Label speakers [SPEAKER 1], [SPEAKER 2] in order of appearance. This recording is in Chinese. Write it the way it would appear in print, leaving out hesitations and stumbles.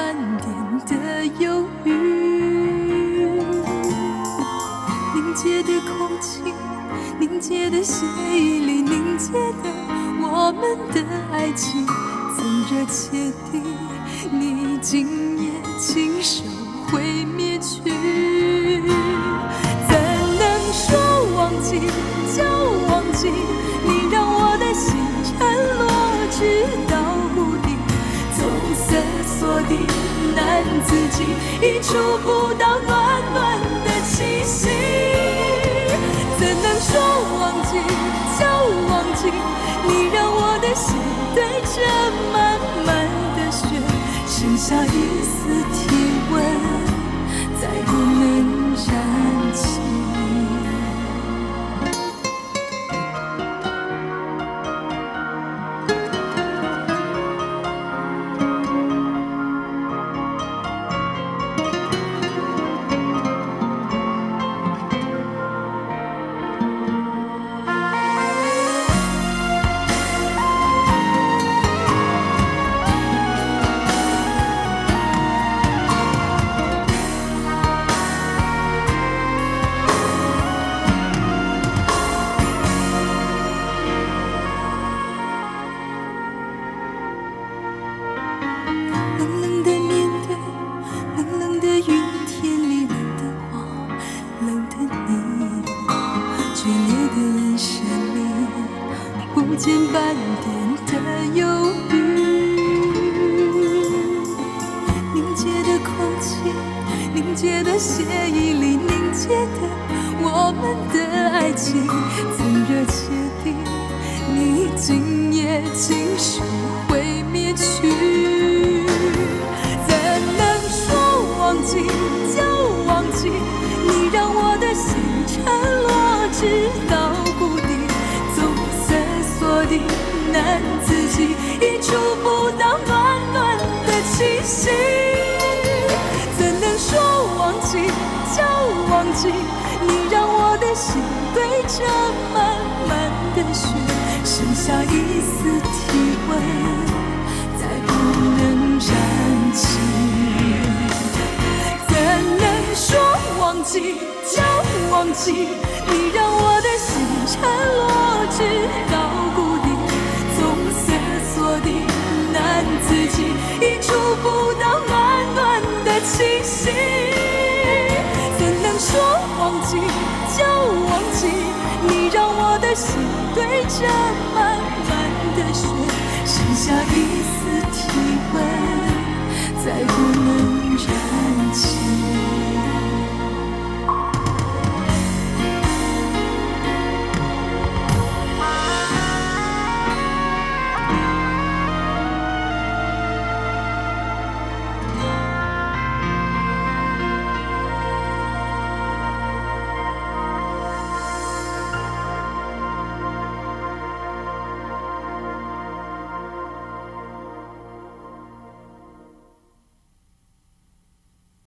[SPEAKER 1] 半点的犹豫。凝结的空气，凝结的血液里凝结的我们的爱情，曾热切地你今夜亲手毁灭去。怎能说忘记就忘记，你让我的心沉落直到谷底，从瑟缩的难自己，已触不到暖暖的气息。怎能说忘记就忘记，你让我的心对着满满的雪，剩下一丝体温，再不能燃起。不见半点的犹豫，凝结的空气，凝结的血液里凝结的我们的爱情，曾热切地你今夜亲手毁灭去。怎能说忘记就忘记，你让我的心沉落直到谷底，的难自己，已触不到暖暖的气息。怎能说忘记就忘记，你让我的心对着满满的雪，剩下一丝体温，再不能燃起。怎能说忘记就忘记，你让我的心沉落直到谷底，的难自己，已触不到暖暖的气息。怎能说忘记就忘记，你让我的心对着满满的雪，剩下一丝体温，再不能燃起。